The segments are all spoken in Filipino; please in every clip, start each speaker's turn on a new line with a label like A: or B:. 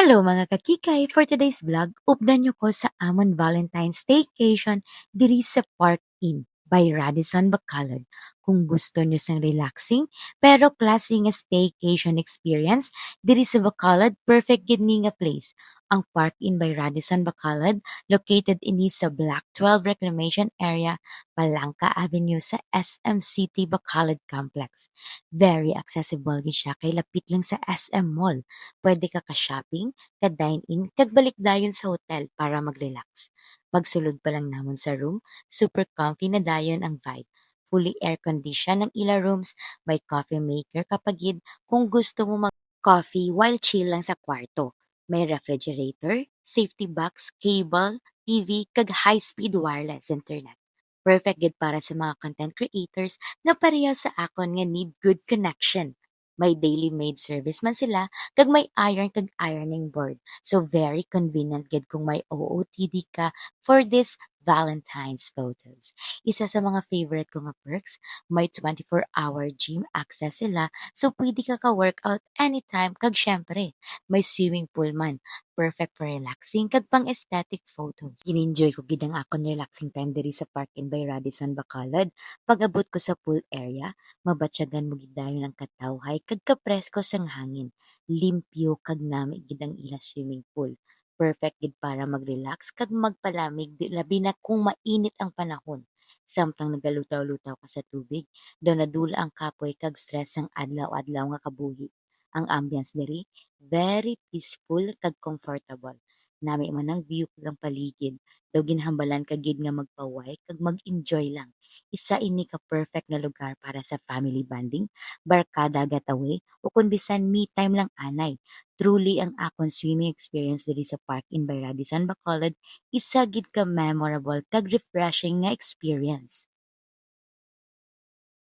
A: Hello mga kakikay! For today's vlog, updan nyo ko sa Amon Valentine's Staycation diri sa Park Inn by Radisson Bacolod. Kung gusto nyo sang relaxing pero classy nga staycation experience diri sa Bacolod, perfect gid ni nga place. Ang Park Inn by Radisson Bacolod located ini sa Block 12 Reclamation Area, Palangka Avenue sa SM City Bacolod Complex. Very accessible gid siya kay lapit lang sa SM Mall. Pwede ka ka-shopping, ka-dine-in, kag-balik dayon sa hotel para mag-relax. Pagsulod pa lang namon sa room, super comfy na dayon ang vibe. Fully air-conditioned ang ila rooms, may coffee maker kapagid kung gusto mo mag-coffee while chill lang sa kwarto. May refrigerator, safety box, cable, TV, kag high-speed wireless internet. Perfect gid para sa mga content creators na pareha sa akon nga need good connection. May daily maid service man sila kag may iron kag ironing board. So very convenient gid kung may OOTD ka for this Valentine's photos. Isa sa mga favorite ko nga perks, may 24-hour gym access sila so pwede ka ka-workout anytime kag syempre, may swimming pool man. Perfect for relaxing kag pang aesthetic photos. Ginenjoy ko gid ang akon relaxing time diri sa Park Inn by Radisson Bacolod. Pag-abot ko sa pool area, mabatsyagan mo gid dayon ang katawhay kag kapresko sang hangin. Limpyo kag nami gid ang ila swimming pool. Perfect gid para mag-relax kag magpalamig di labi na kung mainit ang panahon. Samtang nagalutaw-lutaw ka sa tubig, daw nadula ang kapoy kag stress ang adlaw-adlaw nga kabuhi. Ang ambience diri very peaceful kag comfortable. Nami man ang view kag ang paligid. Daw ginhambalan ka gid nga magpaway kag mag-enjoy lang. Isa ini ka perfect nga lugar para sa family bonding, barkada getaway, o kun bisan me time lang anay. Truly ang akon swimming experience diri sa Park Inn by Radisson Bacolod isa gid ka memorable kag refreshing nga experience.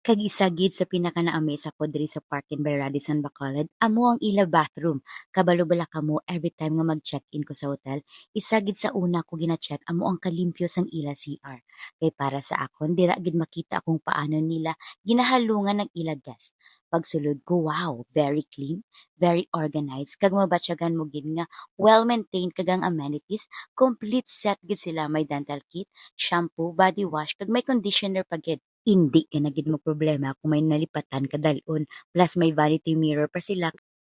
A: Kag isa gid sa pinaka-na-amaze ako diri sa Park Inn by Radisson Bacolod, amo ang ila bathroom. Kabalo bala kamo every time nga mag-check-in ko sa hotel, isa gid sa una ko gina-check amo ang kalimpyo sang ila CR. Kay para sa akon, dira gid makita kung paano nila ginahalungan ng ila guest. Pagsulod ko, wow, very clean, very organized, kag mabatsyagan mo gid nga well-maintained kag ang amenities, complete set gid sila, may dental kit, shampoo, body wash, kag may conditioner pa gid. Hindi ka na gid mo problema kung may nalipatan ka dalon. Plus may vanity mirror pa sila.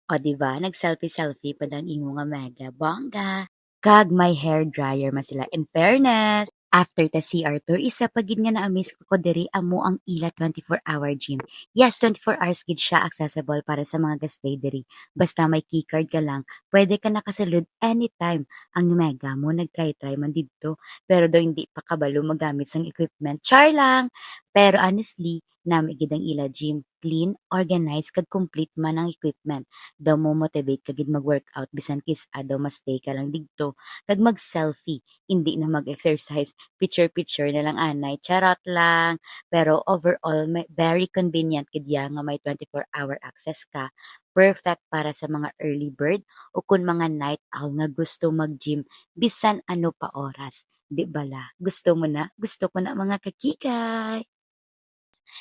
A: O diba, nag-selfie-selfie pa dang ingo nga mega bongga. Kag may hair dryer man sila. In fairness, after the CR tour, isa pa gid nga na-amaze ko diri amo ang ila 24-hour gym. Yes, 24 hours gid siya accessible para sa mga gastay diri. Basta may keycard ka lang, pwede ka nakasulod anytime. Ang mega mo, nag-try-try man dito. Pero do hindi pa kabalo magamit sang equipment. Char lang! Pero honestly, nami gid ang ila gym. Clean, organized, kag complete man ang equipment. Daw mo motivate ka gid mag-workout bisan daw mas stay ka lang dito kag mag-selfie, hindi na mag-exercise, picture-picture na lang anay, charot lang. Pero overall, very convenient gid ya nga may 24-hour access ka. Perfect para sa mga early bird o kun mga night owl nga gusto mag-gym bisan ano pa oras. Di bala? Gusto mo na? Gusto ko na mga kakikay!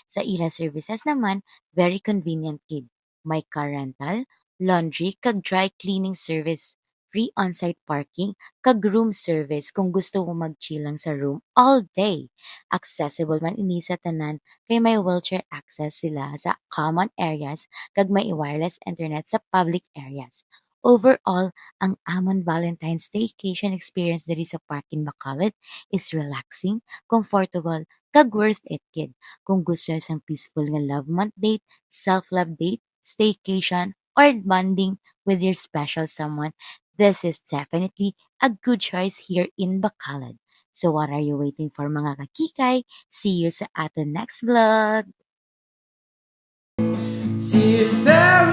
A: Sa ila services naman, very convenient gid. May car rental, laundry, kag dry cleaning service. Free on-site parking, kag room service kung gusto mo mag-chill lang sa room all day. Accessible man ini sa tanan kay may wheelchair access sila sa common areas kag may wireless internet sa public areas. Overall, ang Amon Valentine's Staycation experience diri sa Park in Bacolod is relaxing, comfortable, kag worth it kid. Kung gusto niyo isang peaceful nga love month date, self-love date, staycation, or bonding with your special someone, this is definitely a good choice here in Bacolod. So what are you waiting for mga kakikay? See you sa ato next vlog!
B: She is very